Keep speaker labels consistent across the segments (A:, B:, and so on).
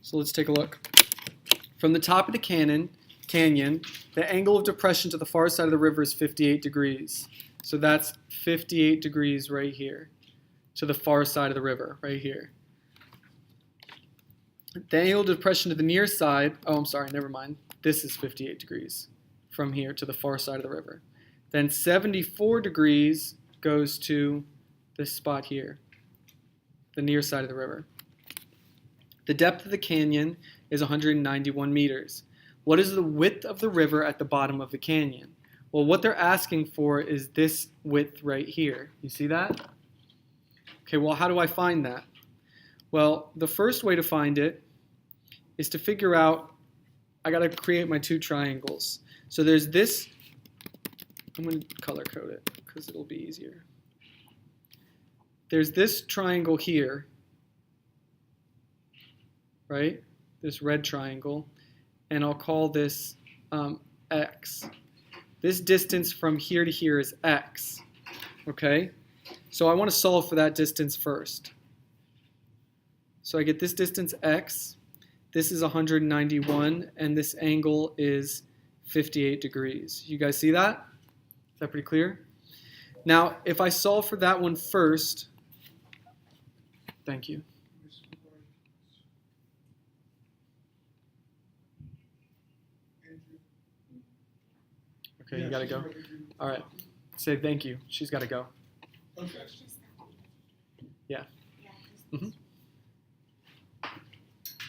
A: So let's take a look. From the top of the canyon, the angle of depression to the far side of the river is 58 degrees. So that's 58 degrees right here to the far side of the river, right here. The angle of depression to the near side, oh, I'm sorry, never mind. This is 58 degrees from here to the far side of the river. Then 74 degrees goes to this spot here, the near side of the river. The depth of the canyon is 191 meters. What is the width of the river at the bottom of the canyon? Well, what they're asking for is this width right here. You see that? Okay, well, how do I find that? Well, the first way to find it is to figure out, I got to create my two triangles. So there's this, I'm going to color code it because it'll be easier. There's this triangle here, right? This red triangle, and I'll call this x. This distance from here to here is x, okay? So I want to solve for that distance first. So I get this distance x, this is 191, and this angle is 58 degrees. You guys see that? Is that pretty clear? Now, if I solve for that one first, thank you. Okay, you gotta go. All right, say thank you. She's gotta go.
B: Okay.
A: Yeah. Mm-hmm.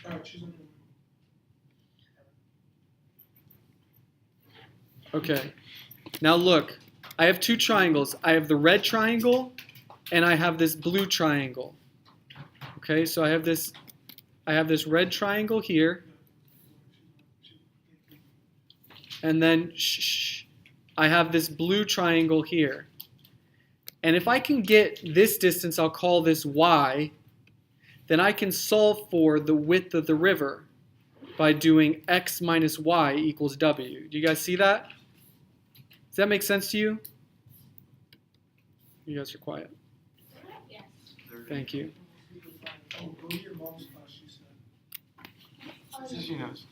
B: All right, she's on the way.
A: Okay, now look, I have two triangles. I have the red triangle and I have this blue triangle. Okay, so I have this red triangle here, and then I have this blue triangle here. And if I can get this distance, I'll call this y, then I can solve for the width of the river by doing x minus y equals w. Do you guys see that? Does that make sense to you? You guys are quiet.
C: Yes.
A: Thank you.
B: Oh, go to your mom's class, she said.
A: She knows.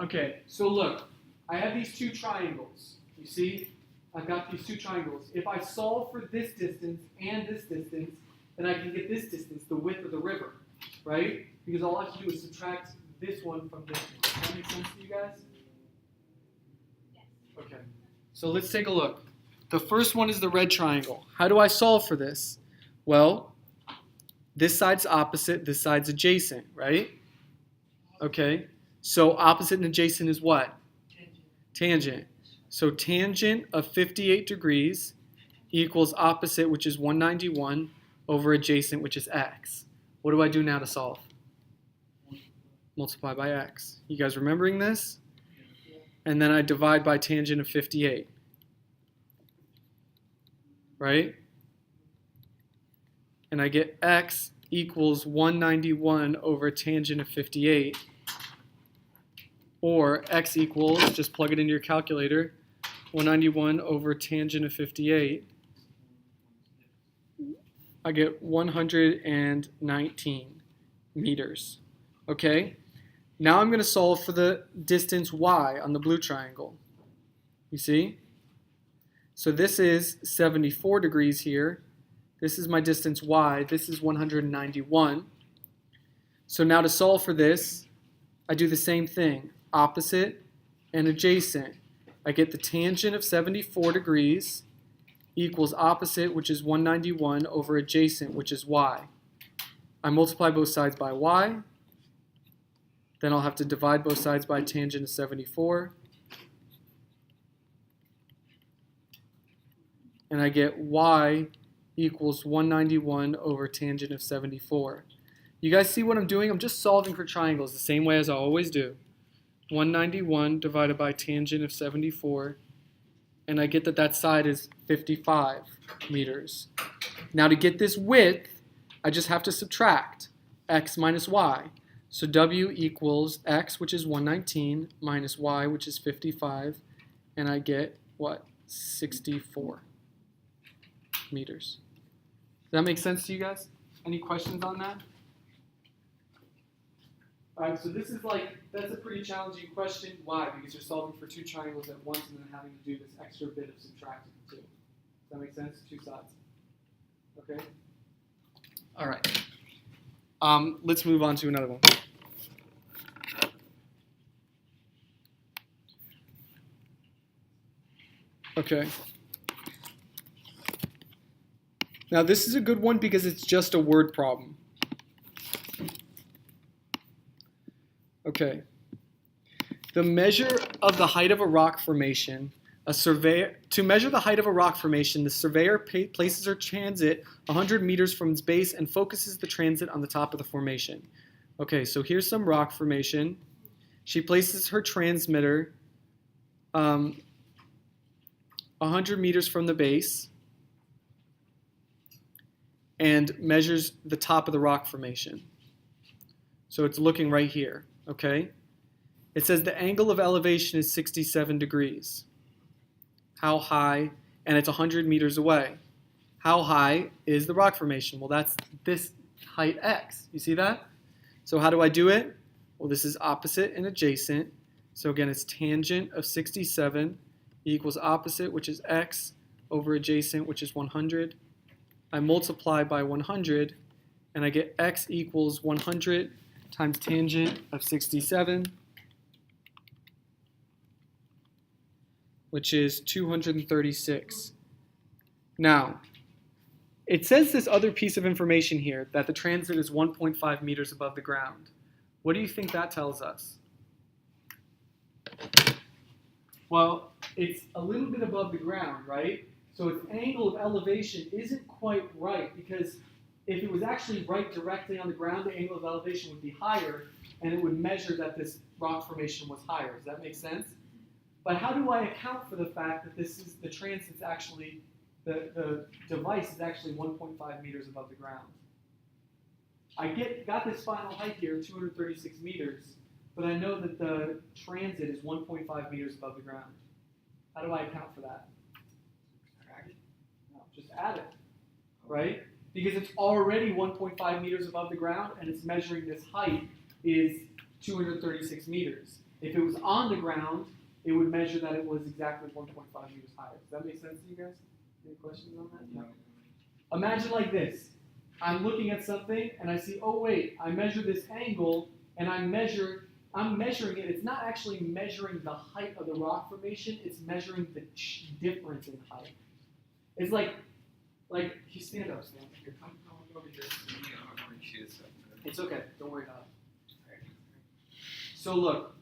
A: Okay, so look, I have these two triangles. You see? I've got these two triangles. If I solve for this distance and this distance, then I can get this distance, the width of the river, right? Because all I have to do is subtract this one from this one. Does that make sense to you guys?
C: Yes.
A: Okay. So let's take a look. The first one is the red triangle. How do I solve for this? Well, this side's opposite, this side's adjacent, right? Okay. So opposite and adjacent is what? Tangent. So tangent of 58 degrees equals opposite, which is 191, over adjacent, which is x. What do I do now to solve? Multiply by x. You guys remembering this? And then I divide by tangent of 58. Right? And I get x equals 191 over tangent of 58. Or x equals, just plug it into your calculator, 191 over tangent of 58. I get 119 meters. Okay? Now I'm going to solve for the distance y on the blue triangle. You see? So this is 74 degrees here. This is my distance y. This is 191. So now to solve for this, I do the same thing. Opposite and adjacent. I get the tangent of 74 degrees equals opposite, which is 191, over adjacent, which is y. I multiply both sides by y. Then I'll have to divide both sides by tangent of 74. And I get y equals 191 over tangent of 74. You guys see what I'm doing? I'm just solving for triangles the same way as I always do. 191 divided by tangent of 74. And I get that that side is 55 meters. Now to get this width, I just have to subtract x minus y. So w equals x, which is 119, minus y, which is 55. And I get, what? 64 meters. Does that make sense to you guys? Any questions on that? All right, so this is that's a pretty challenging question. Why? Because you're solving for two triangles at once and then having to do this extra bit of subtracting the two. Does that make sense? Two sides. Okay? All right. Let's move on to another one. Okay. Now this is a good one because it's just a word problem. Okay. The measure of the height of a rock formation, to measure the height of a rock formation, the surveyor places her transit 100 meters from its base and focuses the transit on the top of the formation. Okay, so here's some rock formation. She places her transmitter 100 meters from the base and measures the top of the rock formation. So it's looking right here, okay? It says the angle of elevation is 67 degrees. How high? And it's 100 meters away. How high is the rock formation? Well, that's this height x. You see that? So how do I do it? Well, this is opposite and adjacent. So again, it's tangent of 67 equals opposite, which is x, over adjacent, which is 100. I multiply by 100, and I get x equals 100 times tangent of 67, which is 236. Now, it says this other piece of information here, that the transit is 1.5 meters above the ground. What do you think that tells us? Well, it's a little bit above the ground, right? So its angle of elevation isn't quite right, because if it was actually right directly on the ground, the angle of elevation would be higher, and it would measure that this rock formation was higher. Does that make sense? But how do I account for the fact that this is the transit's actually, the device is actually 1.5 meters above the ground? I got this final height here, 236 meters, but I know that the transit is 1.5 meters above the ground. How do I account for that? No, just add it, right? Because it's already 1.5 meters above the ground, and it's measuring this height is 236 meters. If it was on the ground, it would measure that it was exactly 1.5 meters higher. Does that make sense to you guys? Any questions on that? No. Imagine like this. I'm looking at something, and I see, oh wait, I measure this angle, and I'm measuring it. It's not actually measuring the height of the rock formation. It's measuring the difference in height. It's like you stand up, Stan. Here, come over here. It's okay. Don't worry about it. So look,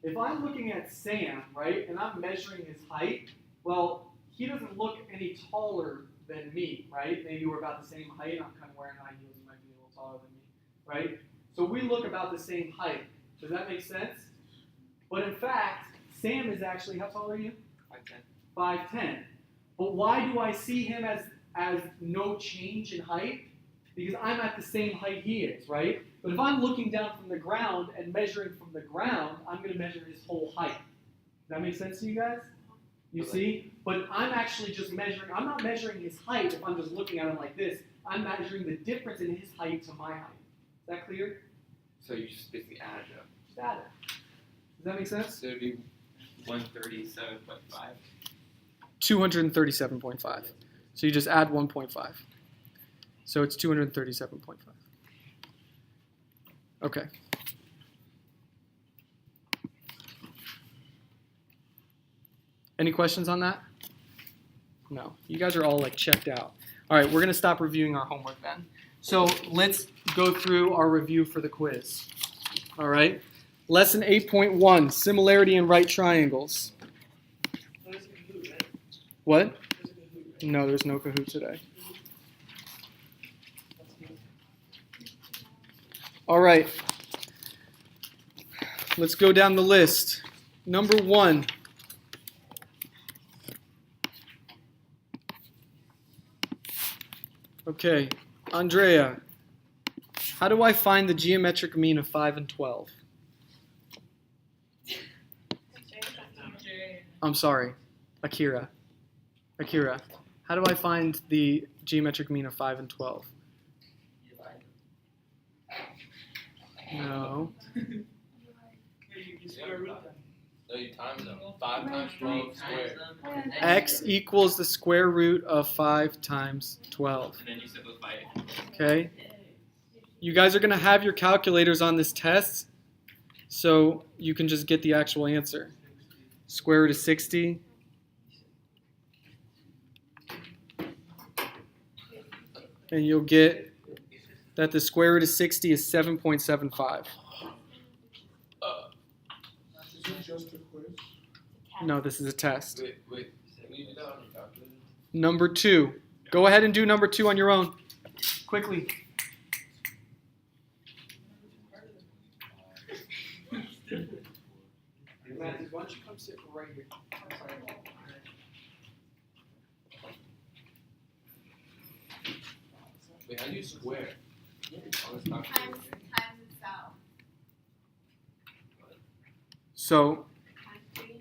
A: if I'm looking at Sam, right, and I'm measuring his height, well, he doesn't look any taller than me, right? Maybe we're about the same height. I'm kind of wearing high heels. You might be a little taller than me, right? So we look about the same height. Does that make sense? But in fact, Sam is actually, how tall are you? 5'10". 5'10". But why do I see him as no change in height? Because I'm at the same height he is, right? But if I'm looking down from the ground and measuring from the ground, I'm going to measure his whole height. Does that make sense to you guys? You see? But I'm actually just measuring, I'm not measuring his height if I'm just looking at him like this. I'm measuring the difference in his height to my height. Is that clear?
D: So you just basically add it up.
A: Just add it. Does that make sense?
D: So it would be 137.5.
A: 237.5. So you just add 1.5. So it's 237.5. Okay. Any questions on that? No. You guys are all like checked out. All right, we're going to stop reviewing our homework then. So let's go through our review for the quiz. All right. Lesson 8.1, similarity in right triangles. What? No, there's no Kahoot today. All right. Let's go down the list. Number 1. Okay, Andrea, how do I find the geometric mean of 5 and 12? I'm sorry, Akira, how do I find the geometric mean of 5 and 12? No.
B: Yeah, you square root them.
E: No, you times them. 5 times 12 squared.
A: X equals the square root of 5 times 12.
D: And then you simplify it.
A: Okay? You guys are going to have your calculators on this test, so you can just get the actual answer. Square root of 60. And you'll get that the square root of 60 is 7.75.
B: Is it just a quiz?
A: No, this is a test.
E: Wait. Can you do that on your calculator?
A: Number 2. Go ahead and do number 2 on your own. Quickly. Matthew, why don't you come sit right here?
E: Wait, how do you square? On this
C: Times
E: calculator?
C: itself.
A: So
C: Times 3.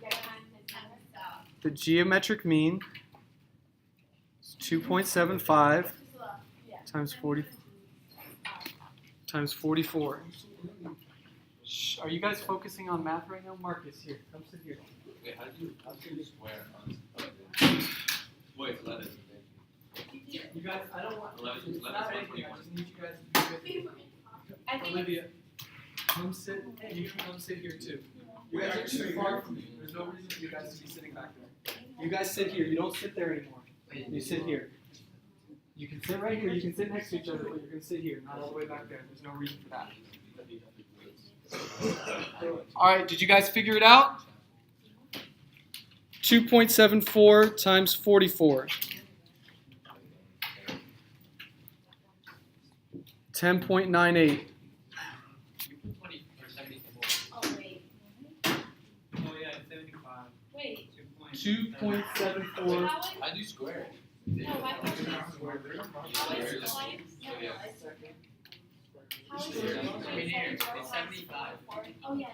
C: Yeah, times itself.
A: the geometric mean is 2.75 times 40 times 44. Shh, are you guys focusing on math right now? Marcus, here, come sit here.
E: Wait, how do you square on this calculator?
D: Wait, 11.
A: You guys, I don't want.
D: 11
A: It's
D: is
A: not anything. I just need you guys to be with me. Olivia, come sit. You can come sit here too. You guys are too far from me. There's no reason for you guys to be sitting back there. You guys sit here. You don't sit there anymore. You sit here. You can sit right here. You can sit next to each other, but you're going to sit here, not all the way back there. There's no reason for that. All right. Did you guys figure it out? 2.74 times 44. 10.98.
D: 20 or 74.
C: Oh, wait.
B: Oh, yeah, 75.
C: Wait.
A: 2.74.
C: How
E: How do you square it?
C: No, why would you? How is
E: Square
C: it
E: it.
C: times? No,
E: Yeah.
C: how is it?
D: Right here, it's 75.
C: Oh, yeah.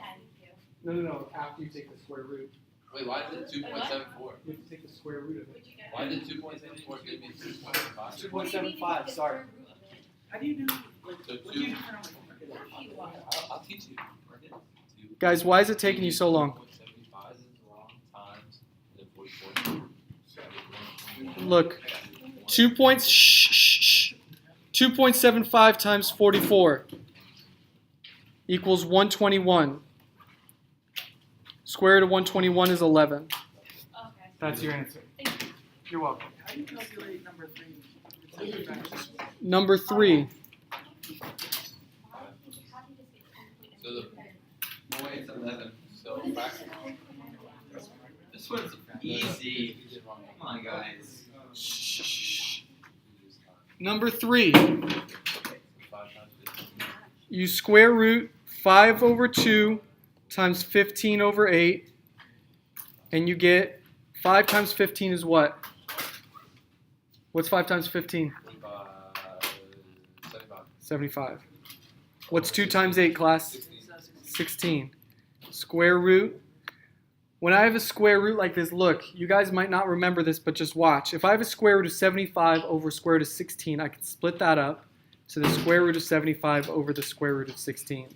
A: No. After you take the square root.
E: Wait, why is it 2.74?
A: You have to take the square root of it.
E: Why did 2.74 give me 2.5?
A: 2.75, sorry.
B: How do you do, like,
E: So
B: what do you
E: 2.
B: do for number?
E: I'll teach you.
A: Guys, why is it taking you so long?
E: 2.75 is long times the 44.
A: Look, 2.75 times 44 equals 121. Square root of 121 is 11.
C: Okay.
A: That's your answer.
C: Thank you.
A: You're welcome.
B: How do you calculate number 3?
A: Number 3.
E: So the boy is 11. So fraction.
D: This one's easy. Come on, guys.
A: Number 3.
E: 5 times 15.
A: You square root 5 over 2 times 15 over 8, and you get 5 times 15 is what? What's 5 times 15?
E: 75.
A: 75. What's 2 times 8, class? 16. Square root. When I have a square root like this, look, you guys might not remember this, but just watch. If I have a square root of 75 over square root of 16, I can split that up to the square root of 75 over the square root of 16.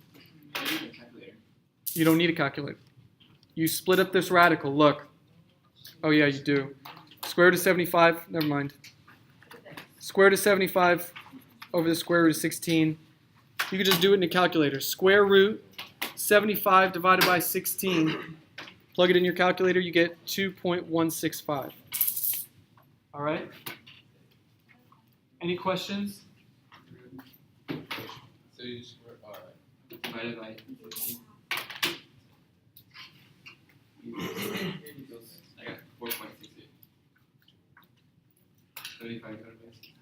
A: You don't need a calculator. You split up this radical. Look. Oh, yeah, you do. Square root of 75, never mind. Square root of 75 over the square root of 16. You can just do it in a calculator. Square root 75 divided by 16. Plug it in your calculator, you get 2.165. All right? Any questions?
E: So you square. Alright.
D: Divided by 15. I got 4.68. 75 divided by 16.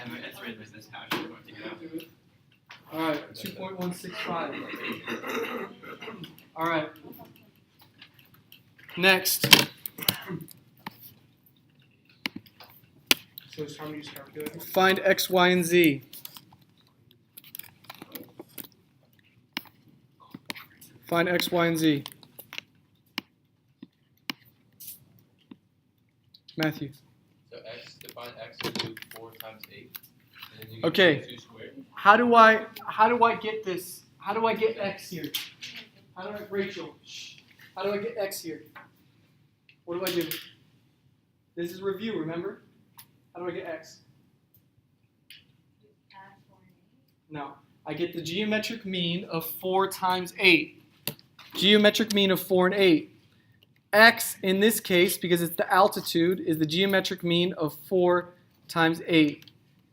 D: And my answer is this hash. I'm going to take it out.
A: All right, 2.165. All right. Next.
B: So it's how many calculating?
A: Find x, y, and z. Find x, y, and z. Matthew.
E: So x to 8. And then you get
A: Okay.
E: 2 squared.
A: How do I get this? How do I get x here? Rachel, shh. How do I get x here? What do I do? This is review, remember? How do I get x? No. I get the geometric mean of 4 times 8. Geometric mean of 4 and 8. X, in this case, because it's the altitude, is the geometric mean of 4 times 8,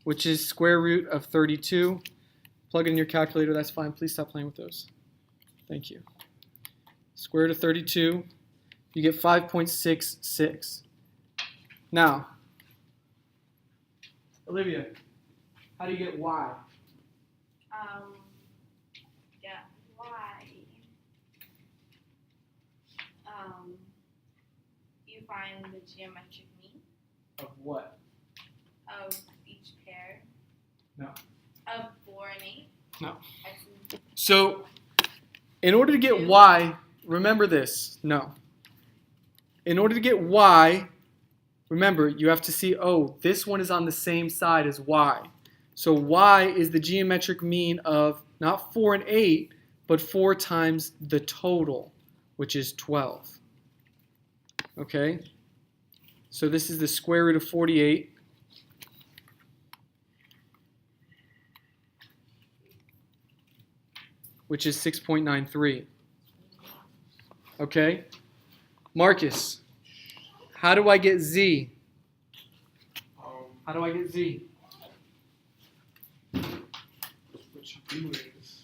A: which is square root of 32. Plug in your calculator, that's fine. Please stop playing with those. Thank you. Square root of 32, you get 5.66. Now, Olivia, how do you get y?
C: Yeah, why? You find the geometric mean
A: Of what?
C: of each pair.
A: No.
C: Of 4 and 8.
A: No.
C: X and
A: So, in order to get y, remember this. No. In order to get y, remember, you have to see, oh, this one is on the same side as y. So y is the geometric mean of not 4 and 8, but 4 times the total, which is 12. Okay? So this is the square root of 48. Which is 6.93. Okay? Marcus, how do I get z? How do I get z?
B: What you do is,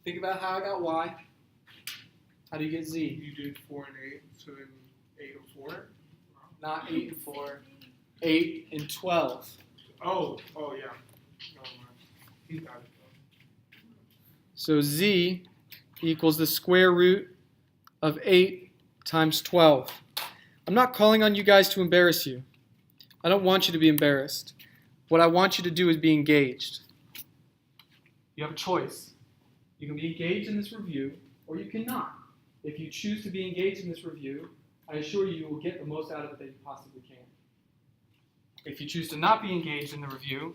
A: Think about how I got y. How do you get z?
B: you did 4 and 8, so then 8 and 4.
A: Not 8 and 4. 8 and 12.
B: Oh, yeah. Never mind. He got it though.
A: So z equals the square root of 8 times 12. I'm not calling on you guys to embarrass you. I don't want you to be embarrassed. What I want you to do is be engaged. You have a choice. You can be engaged in this review, or you cannot. If you choose to be engaged in this review, I assure you will get the most out of it that you possibly can. If you choose to not be engaged in the review,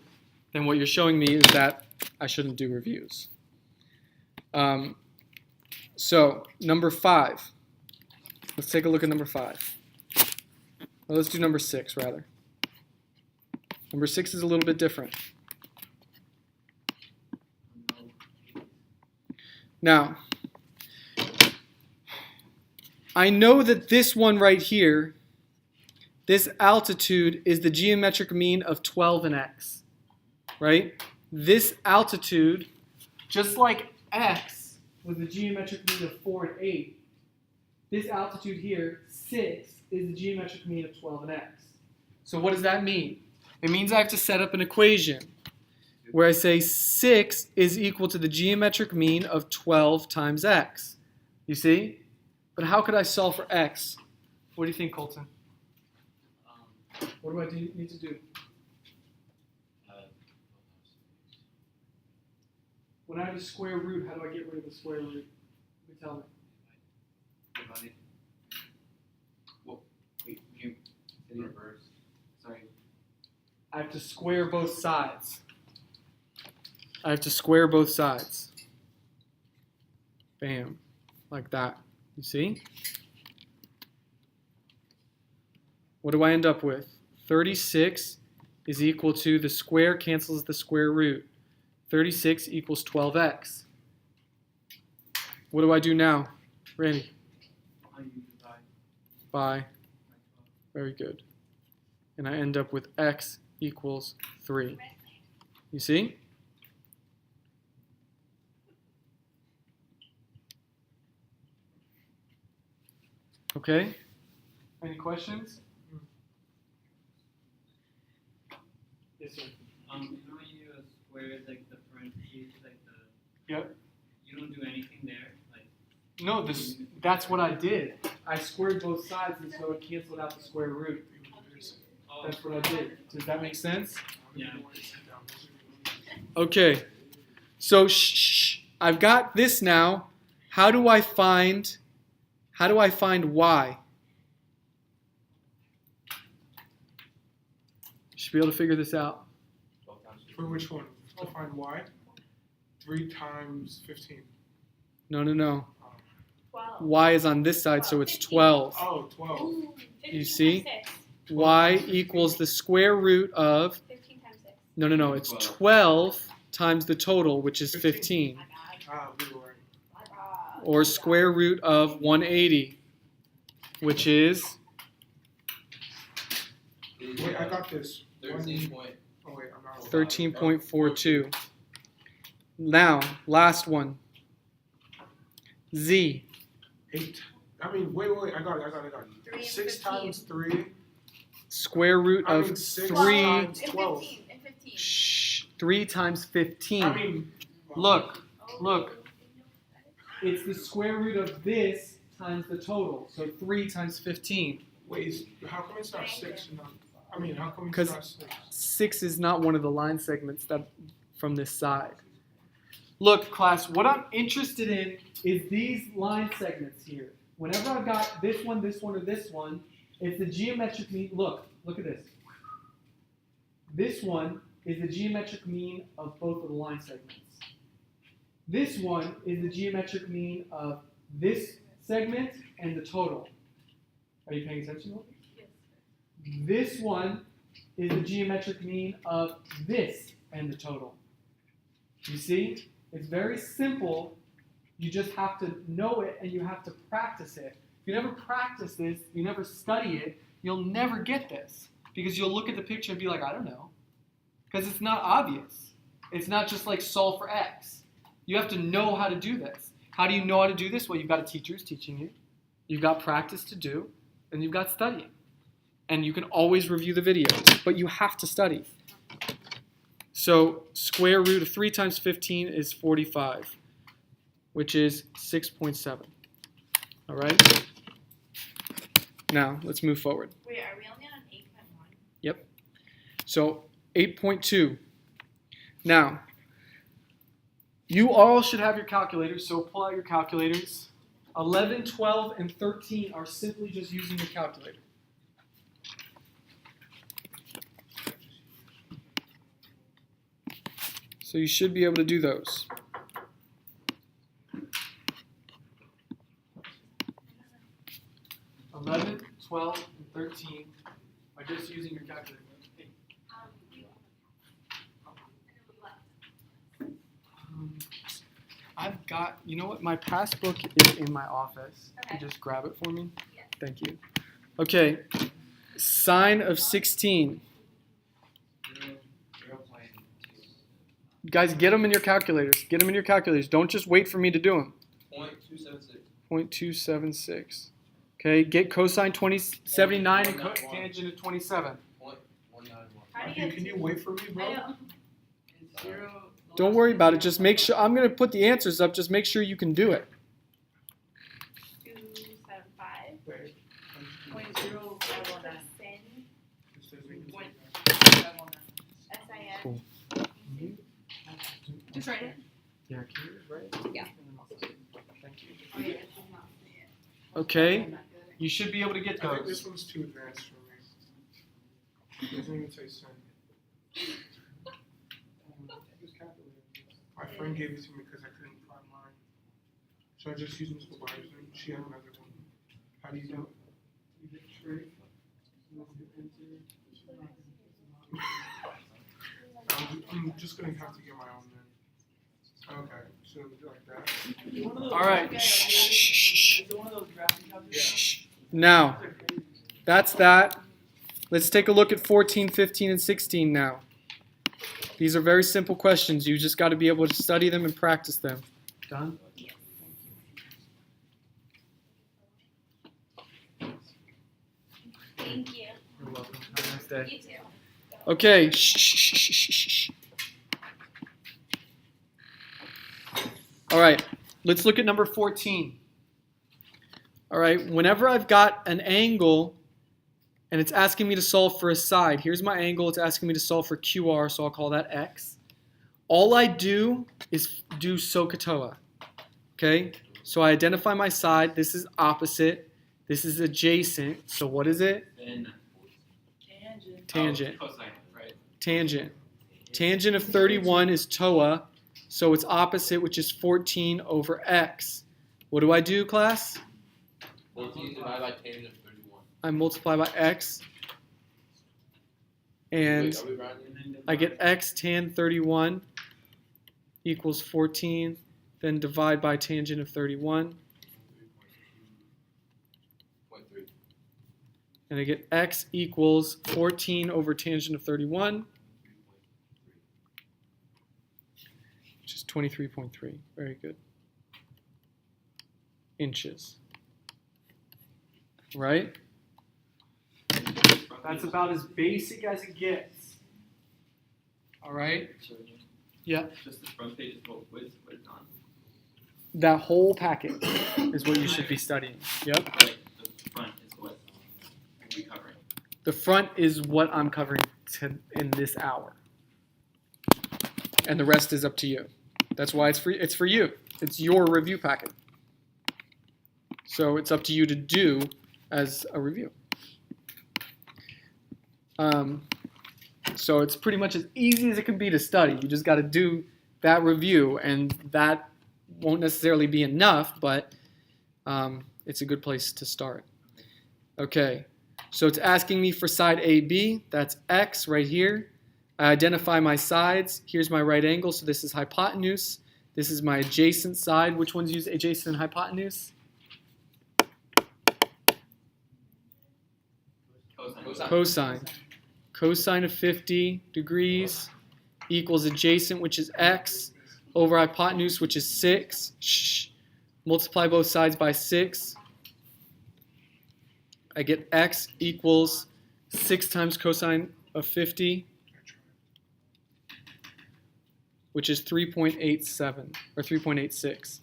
A: then what you're showing me is that I shouldn't do reviews. So, number 5. Let's take a look at number 5. Well, let's do number 6, rather. Number 6 is a little bit different. Now, I know that this one right here, this altitude is the geometric mean of 12 and x, right? This altitude, just like x was the geometric mean of 4 and 8, this altitude here, 6, is the geometric mean of 12 and x. So what does that mean? It means I have to set up an equation where I say 6 is equal to the geometric mean of 12 times x. You see? But how could I solve for x? What do you think, Colton? What do I need to do? When I have a square root, how do I get rid of the square root? You tell me.
D: Divide. Well, wait, you in reverse. Sorry.
A: I have to square both sides. I have to square both sides. Bam. Like that. You see? What do I end up with? 36 is equal to the square cancels the square root. 36 equals 12x. What do I do now? Randy? By. Very good. And I end up with x equals 3. You see? Okay? Any questions? Yes, sir.
F: You know you square like the parentheses, like the.
A: Yep.
F: You don't do anything there, like.
A: No, that's what I did. I squared both sides and so it canceled out the square root.
F: Oh,
A: That's what I did. Does that make sense?
F: yeah.
A: Okay. So shh, I've got this now. How do I find y? You should be able to figure this out.
B: For which one? To find y? 3 times 15.
A: No.
C: 12.
A: Y is on this side, so it's 12.
B: Oh, 12.
C: Ooh, 15
A: You see?
C: times 6.
A: Y equals the square root of,
C: 15 times 6.
A: no, it's 12 times the total, which is 15.
C: My bad.
B: Ah, we were right.
C: My bad.
A: Or square root of 180, which is,
B: Wait, I got this.
E: 13 point.
B: Oh, wait, I'm not.
A: 13.42. Now, last one. Z.
B: 8. I mean, wait, I got it.
C: 3 and
B: 6
C: 15.
B: times 3.
A: Square root
B: I
A: of
B: mean, 6
A: 3.
B: times
C: And
B: 12.
C: 15. And 15.
A: Shh. 3 times 15.
B: I mean,
A: Look. It's the square root of this times the total. So 3 times 15.
B: wait, how come it's not 6 and not? I mean, how come it's
A: 'Cause-
B: not 6?
A: 6 is not one of the line segments that from this side. Look, class, what I'm interested in is these line segments here. Whenever I've got this one, or this one, it's the geometric mean. Look at this. This one is the geometric mean of both of the line segments. This one is the geometric mean of this segment and the total. Are you paying attention? This one is the geometric mean of this and the total. You see? It's very simple. You just have to know it and you have to practice it. If you never practice this, you never study it, you'll never get this. Because you'll look at the picture and be like, I don't know. Because it's not obvious. It's not just like solve for x. You have to know how to do this. How do you know how to do this? Well, you've got a teacher who's teaching you. You've got practice to do. And you've got studying. And you can always review the videos. But you have to study. So square root of 3 times 15 is 45, which is 6.7. All right? Now, let's move forward.
C: Wait, are we only on 8.1?
A: Yep. So 8.2. Now, you all should have your calculators, so pull out your calculators. 11, 12, and 13 are simply just using your calculator. So you should be able to do those. (11, 12, and 13 are just using your calculator. I've got, you know what, my passbook is in my office.
C: Okay.
A: You just grab it for me?
C: Yes.
A: Thank you. Okay, sine of 16. Guys, get them in your calculators. Get them in your calculators. Don't just wait for me to do them.
E: 0.276.
A: 0.276. Okay, get cosine 79 and tangent of 27.
E: 0.191.
C: How do you
B: Matthew,
C: get
B: can you wait for me,
C: I
B: bro?
C: know.
F: It's 0.
A: Don't worry about it. Just make sure. I'm going to put the answers up. Just make sure you can do it.
C: 275.
B: Wait.
F: 0.0519.
C: Sin.
B: This doesn't-
F: Point.
C: SIN.
A: Cool.
C: Just write it.
A: Yeah, can you write?
C: Yeah.
A: Thank you.
C: Oh, yeah, this is not it.
A: Okay, you should be able to get
B: I think this
A: those.
B: one's too advanced for me. It doesn't even say sin. My friend gave it to me because I couldn't find mine. So I just used Ms. Barnes and she had another one. How do you do it? I'm just gonna have to get my own then. Okay, so like that.
A: All right. Shh, shh, shh,
F: Is it one of those drafting calculators?
A: shh. Now, that's that. Let's take a look at 14, 15, and 16 now. These are very simple questions. You just got to be able to study them and practice them. Done?
C: Thank you.
A: You're welcome. Have a nice day.
C: You too.
A: Okay. Shh, shh, shh, shh, shh, shh. All right. Let's look at number 14. All right. Whenever I've got an angle and it's asking me to solve for a side, here's my angle. It's asking me to solve for QR, so I'll call that X. All I do is do SOHCAHTOA. Okay? So I identify my side. This is opposite. This is adjacent. So what is it?
E: Then
A: Tangent.
E: cosine, right?
A: Tangent. Tangent of 31 is TOA, so its opposite, which is 14 over x. What do I do, class?
E: 14 divided by tangent of 31.
A: I multiply by x, and
E: Wait, are we rounding?
A: I get x tan 31 equals 14, then divide by tangent of 31,
E: 3.3.
A: and I get x equals 14 over tangent of 31, which is 23.3. Very good. Inches. Right? That's about as basic as it gets. All right? Yeah.
F: Just the front page is what is on.
A: That whole packet is what you should be studying. Yep.
F: Like the front is what we covering.
A: The front is what I'm covering in this hour. And the rest is up to you. That's why it's free. It's for you. It's your review packet. So it's up to you to do as a review. So it's pretty much as easy as it can be to study. You just got to do that review, and that won't necessarily be enough, but it's a good place to start. Okay, so it's asking me for side AB. That's x right here. I identify my sides. Here's my right angle, so this is hypotenuse. This is my adjacent side. Which ones use adjacent and hypotenuse? Cosine. Cosine of 50 degrees equals adjacent, which is x, over hypotenuse, which is 6. Shh. Multiply both sides by 6. I get x equals 6 times cosine of 50, which is 3.87 or 3.86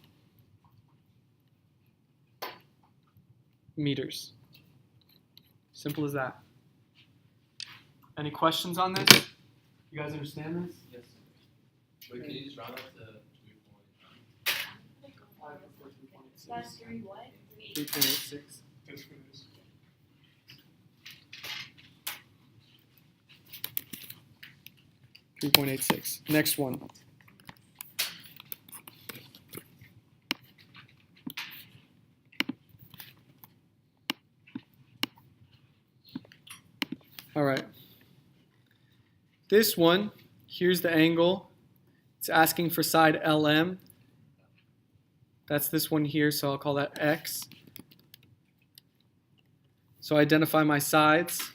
A: meters. Simple as that. Any questions on this? You guys understand this?
E: Yes. Wait, can you just round up to 3.8?
C: That's 3 what?
A: 3.86.
B: That's for this.
A: Next one. All right. This one, here's the angle. It's asking for side LM. That's this one here, so I'll call that X. So I identify my sides.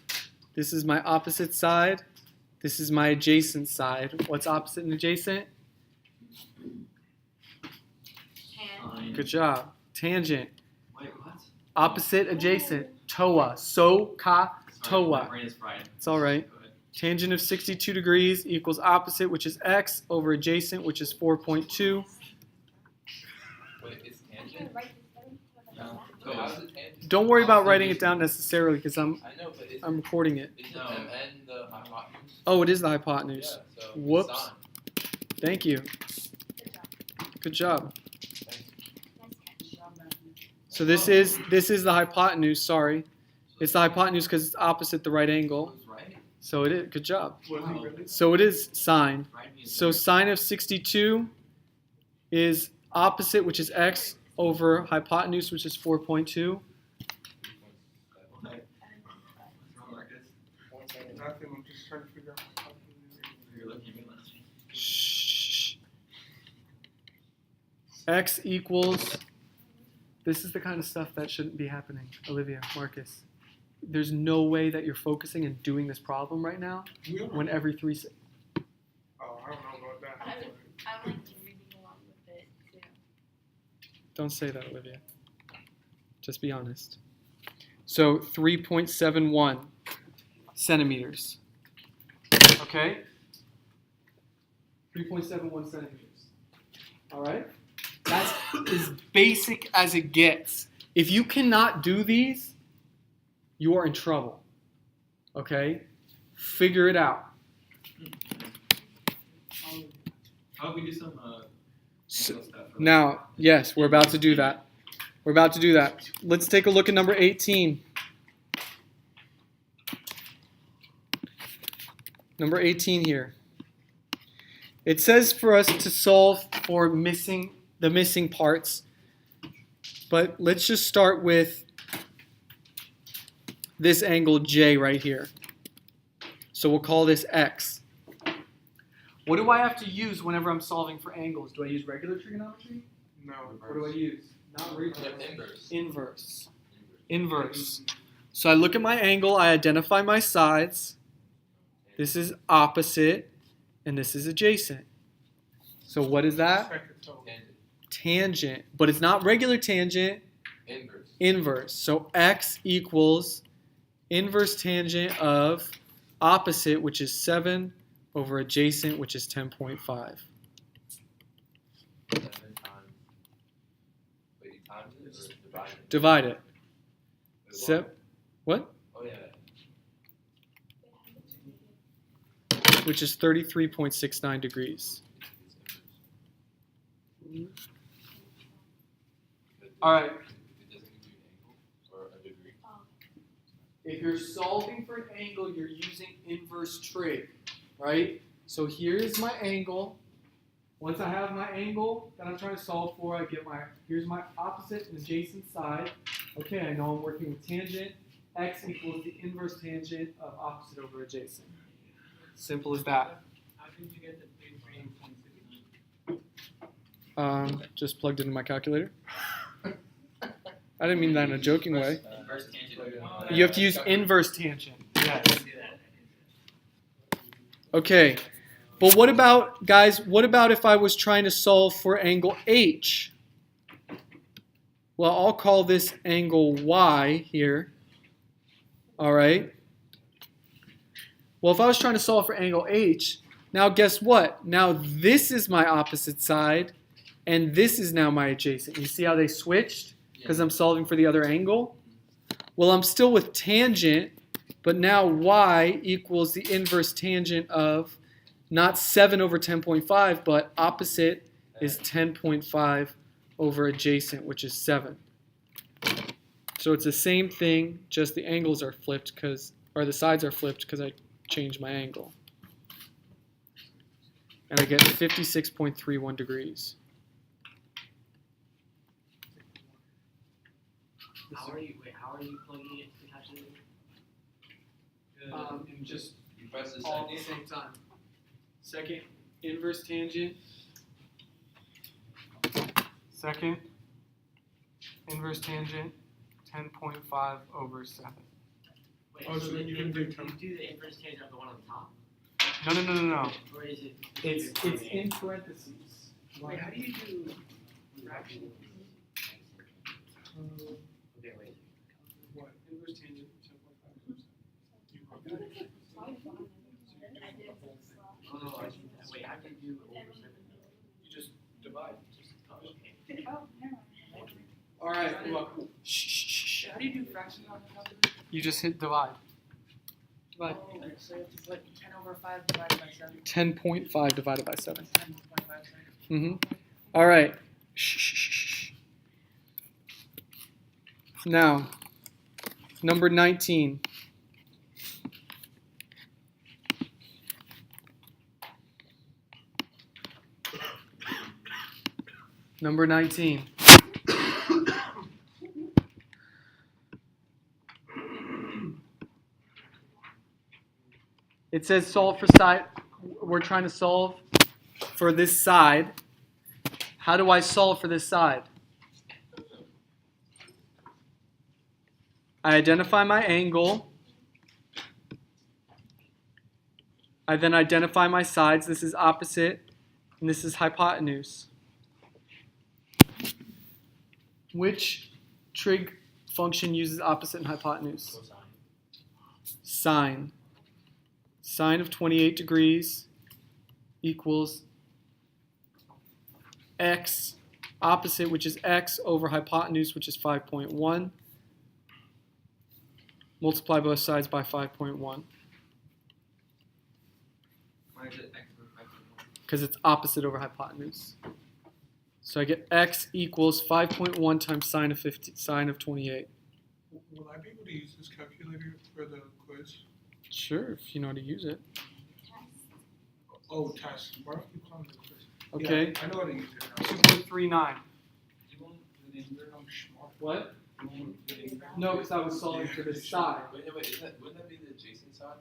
A: This is my opposite side. This is my adjacent side. What's opposite and adjacent?
C: Tan.
A: Good job. Tangent.
F: Wait, what?
A: Opposite, adjacent. TOA. So, ka,
F: Sorry, my
A: TOA.
F: brain is fried.
A: It's all right.
F: Go ahead.
A: Tangent of 62 degrees equals opposite, which is x, over adjacent, which is 4.2.
E: Wait, it's
C: I'm
E: tangent?
C: gonna write this down.
F: No.
E: So how's it tangent?
A: Don't worry about writing it down necessarily because I'm
E: I know, but
A: I'm recording it.
E: isn't
F: No.
E: MN the hypotenuse?
A: Oh, it is the
E: Yeah,
A: hypotenuse.
E: so
A: Whoops.
E: sine.
A: Thank you. Good job.
E: Thanks.
C: Nice catch.
A: So this is the hypotenuse. Sorry, it's the hypotenuse because it's opposite the right
F: I
A: angle.
F: was right.
A: So it is. Good job.
B: Was he really?
A: So it is sine.
F: Right me is
A: So sine of 62 is opposite, which is x, over hypotenuse, which is 4.2.
F: What's wrong, Marcus?
B: Nothing, I'm just trying to figure out how to do it.
F: You're looking at me last week.
A: Shh. X equals. This is the kind of stuff that shouldn't be happening, Olivia, Marcus. There's no way that you're focusing and doing this problem right now
B: We don't
A: when
B: know.
A: every 3
B: Oh, I don't know about that.
C: I like reading along with it too.
A: Don't say that, Olivia. Just be honest. So 3.71 centimeters. Okay? 3.71 centimeters. All right? That's as basic as it gets. If you cannot do these, you are in trouble. Okay? Figure it out.
F: How about we do some
A: So-
F: angle stuff?
A: Now, yes, we're about to do that. We're about to do that. Let's take a look at number 18. Number 18 here. It says for us to solve for the missing parts, but let's just start with this angle J right here. So we'll call this X. What do I have to use whenever I'm solving for angles? Do I use regular trigonometry?
B: No.
A: What do I use? Not reverse.
E: Inverse.
A: Inverse. Inverse. So I look at my angle, I identify my sides. This is opposite, and this is adjacent. So what is that?
B: Second total.
E: Tangent.
A: Tangent. But it's not regular tangent,
E: Inverse.
A: inverse. So X equals inverse tangent of opposite, which is 7, over adjacent, which is 10.5.
E: 7 times. Wait, you times it or divide it?
A: Divide it.
E: Wait,
A: What?
E: Oh yeah.
A: Which is 33.69 degrees. All right.
E: It doesn't give you an angle or a degree.
A: If you're solving for an angle, you're using inverse trig, right? So here's my angle. Once I have my angle that I'm trying to solve for, here's my opposite and adjacent side. Okay, I know I'm working with tangent. X equals the inverse tangent of opposite over adjacent. Simple as that.
F: How did you get the 33.69?
A: Just plugged it in my calculator. I didn't mean that in a joking way.
D: Inverse tangent.
A: You have to use inverse tangent.
F: I
A: Yes.
F: can do that.
A: Okay. But what about, guys, what about if I was trying to solve for angle H? Well, I'll call this angle Y here. All right. Well, if I was trying to solve for angle H, now guess what? Now this is my opposite side, and this is now my adjacent. You see how they switched? Because I'm solving for the other angle? Well, I'm still with tangent, but now Y equals the inverse tangent of not 7 over 10.5, but opposite is 10.5 over adjacent, which is 7. So it's the same thing, just the angles are flipped or the sides are flipped because I changed my angle. And I get 56.31 degrees.
G: How are you plugging it to the calculator?
A: And just
E: You press the
A: all at the
E: second.
A: same time. Second, inverse tangent. Second, inverse tangent, 10.5 over 7.
G: Wait,
B: Oh, so then you can do
G: you
B: ten.
G: do the inverse tangent of the one on top?
A: No.
G: Or is it?
A: It's in parentheses.
G: Wait, how do you do fractions? Okay, wait.
A: What? Inverse tangent, 10.5 over 7.
G: Oh, I see that. Wait, how do you do over 7?
A: You just divide.
G: Oh, okay.
A: All right, you're welcome. Shh.
G: How do you do fractions on the calculator?
A: You just hit divide. Divide.
G: Oh, so you have to put 10 over 5 divided by 7.
A: 10.5 divided by 7.
G: 10.5.
A: Mm-hmm. All right. Shh. Now, number 19. Number 19. It says solve for side. We're trying to solve for this side. How do I solve for this side? I identify my angle. I then identify my sides. This is opposite, and this is hypotenuse. Which trig function uses opposite and hypotenuse?
G: Cosine.
A: Sine. Sine of 28 degrees equals x opposite, which is x, over hypotenuse, which is 5.1. Multiply both sides by 5.1
D: Why is it x over 5.1?
A: because it's opposite over hypotenuse. So I get x equals 5.1 times sine of 28.
B: Will I be able to use this calculator for the quiz?
A: Sure, if you know how to use it.
B: Oh, test. Why don't you call me the quiz?
A: Okay.
B: Yeah, I know how to use it now.
A: 2.39.
E: You won't do the inverse.
B: I'm smart.
A: What?
E: You won't do the inverse.
A: No, because I was solving for this side.
E: Wait, wouldn't that be the adjacent side?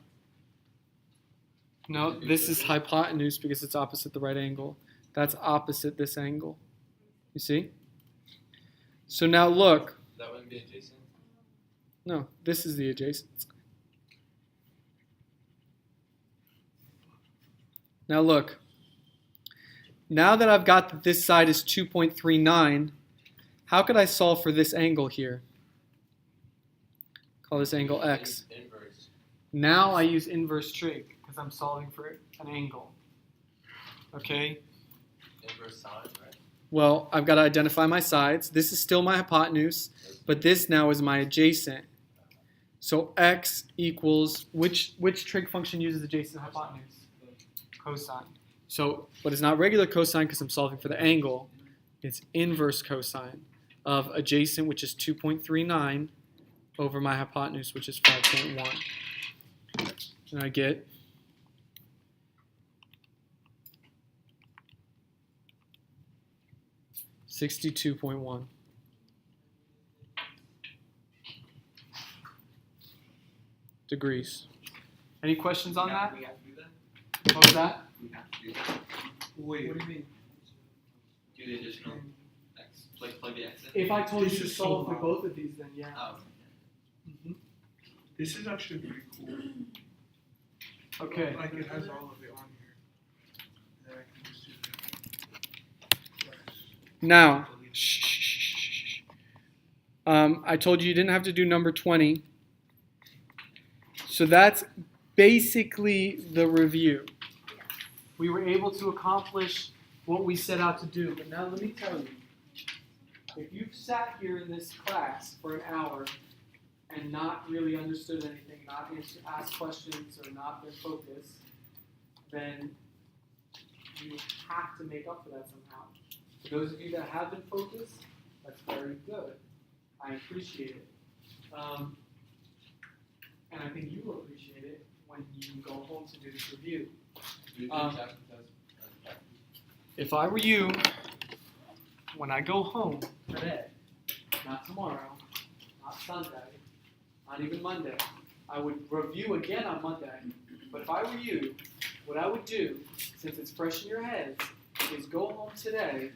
A: No, this is hypotenuse because it's opposite the right angle. That's opposite this angle. You see? So now look.
E: That wouldn't be adjacent.
A: No, this is the adjacent. Now look. Now that I've got that this side is 2.39, how could I solve for this angle here? Call this angle x.
E: Inverse.
A: Now I use inverse trig because I'm solving for an angle. Okay?
E: Inverse side, right?
A: Well, I've got to identify my sides. This is still my hypotenuse, but this now is my adjacent. So x equals, which trig function uses adjacent hypotenuse? Cosine. So, but it's not regular cosine because I'm solving for the angle. It's inverse cosine of adjacent, which is 2.39, over my hypotenuse, which is 5.1. And I get 62.1. degrees. Any questions on that?
D: We have to do that?
A: What was that?
D: We have to do that.
B: Wait.
A: What do you mean?
D: Do the additional x, like plug the x in.
A: If I told
B: This
A: you to
B: is so
A: solve for
B: loud.
A: both of these, then yeah.
D: Oh,
B: This is actually pretty cool.
A: Okay.
B: Like it has all of it on here. And then I can just do that.
A: Now, I told you didn't have to do number 20. So that's basically the review. We were able to accomplish what we set out to do. But now let me tell you, if you've sat here in this class for an hour and not really understood anything, not asked questions or not been focused, then you have to make up for that somehow. For those of you that have been focused, that's very good. I appreciate it. And I think you will appreciate it when you go home to do this review.
E: Do you do
A: Um,
E: chapter test?
A: If I were you, when I go home today, not tomorrow, not Sunday, not even Monday, I would review again on Monday. But if I were you, what I would do, since it's fresh in your heads, is go home today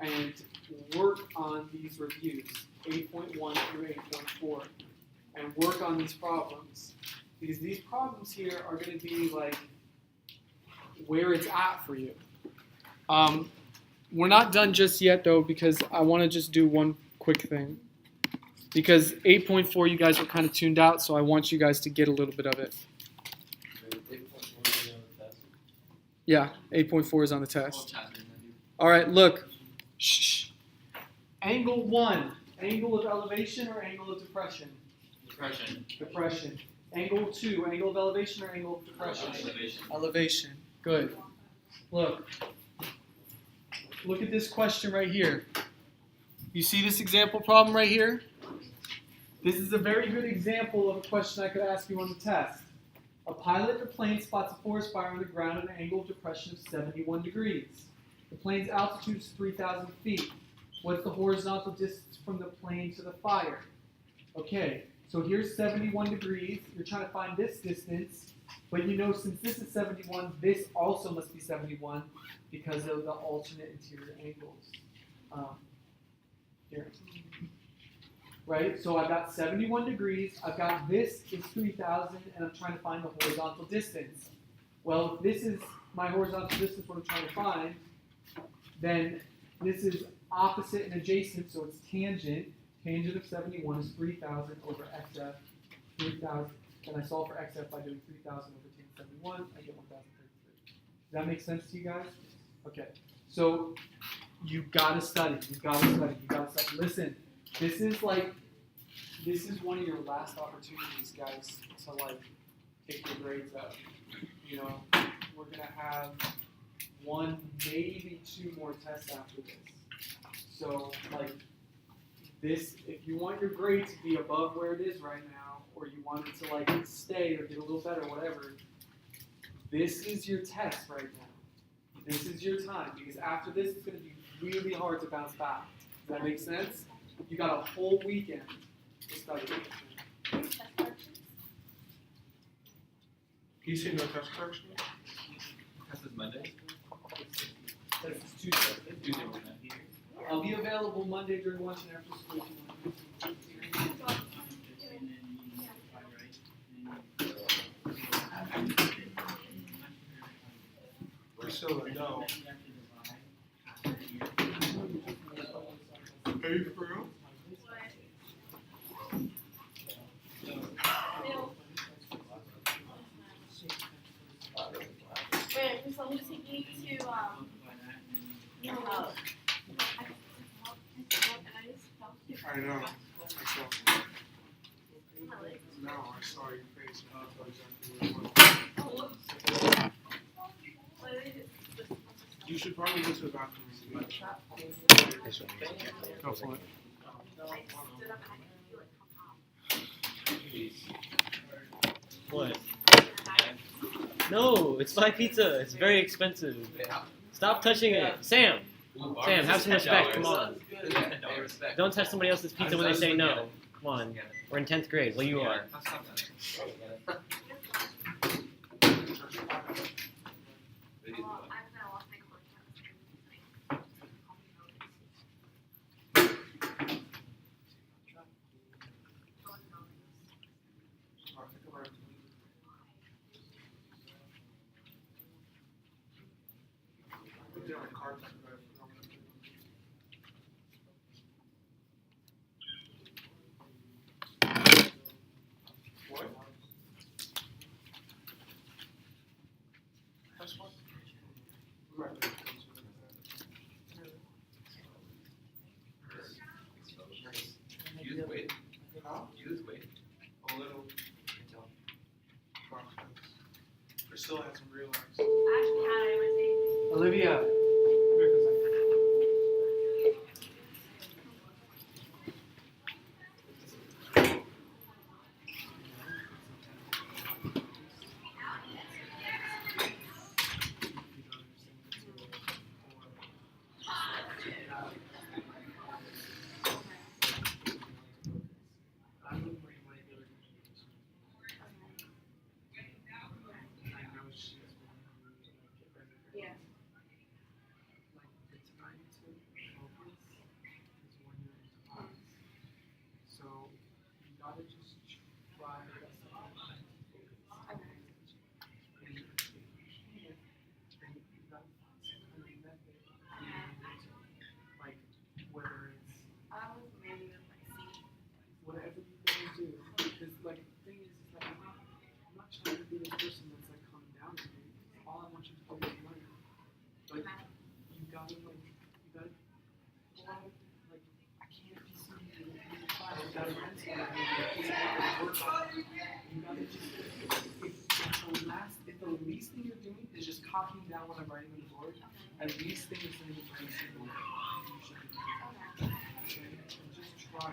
A: and work on these reviews, 8.1 through 8.4, and work on these problems. Because these problems here are going to be like where it's at for you. We're not done just yet though, because I want to just do one quick thing. Because 8.4 you guys are kind of tuned out, so I want you guys to get a little bit of it. Yeah, 8.4 is on the test.
D: chapter.
A: All right, look. Shh. Angle 1, angle of elevation or angle of depression?
D: Depression.
A: Depression. Angle 2, angle of elevation or angle of depression?
D: Elevation.
A: Elevation. Good. Look. Look at this question right here. You see this example problem right here? This is a very good example of a question I could ask you on the test. A pilot in a plane spots a forest fire on the ground at an angle of depression of 71 degrees. The plane's altitude is 3,000 feet. What's the horizontal distance from the plane to the fire? Okay, so here's 71 degrees. You're trying to find this distance, but you know since this is 71, this also must be 71 because of the alternate interior angles. Here. Right, so I've got 71 degrees, I've got this is 3,000, and I'm trying to find the horizontal distance. Well, if this is my horizontal distance, what I'm trying to find, then this is opposite and adjacent, so it's tangent. Tangent of 71 is 3,000 over xf, 3,000, and I solve for xf by doing 3,000 over tangent 71, I get 1,033. Does that make sense to you guys? Okay, so you gotta study, you gotta study, you gotta study. Listen, this is one of your last opportunities, guys, to like take your grades up. You know, we're gonna have one, maybe two more tests after this. So like this, if you want your grade to be above where it is right now, or you want it to like stay or get a little better, whatever, This is your test right now. This is your time, because after this, it's going to be really hard to bounce back. Does that make sense? You got a whole weekend to study.
B: You say no test correction?
D: Test is Monday.
A: This is Tuesday.
D: Tuesday, we're not.
A: I'll be available Monday during lunch and after school.
B: Priscilla, no. Are you for real?
C: Wait, so who's taking you to,
B: I know. I saw. No, I saw your face. I thought exactly what it was. You should probably go to the bathroom. Go for it.
H: What? No, it's my pizza. It's very expensive. Stop touching it. Sam, Sam, have some respect. Come on. Don't touch somebody else's pizza when they say no. Come on. We're in 10th grade. Well, you are.
B: What? That's what? Right.
D: You just wait.
B: Huh?
D: You just wait.
B: A little. Priscilla hasn't realized.
A: Olivia. Whatever you want to do, because like the thing is like I'm not trying to be the person that's like coming down on you. All I want you to do is learn. Like you gotta pull out, like I can't be seeing you in the class. You gotta rent it. You gotta just if the least thing you're doing is just copying down what I'm writing on the board, at least thing is saying it's very simple. You should be doing. Okay? And just try.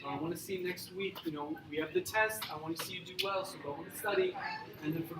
A: So I want to see next week, we have the test, I want to see you do well, so go home and study, and then from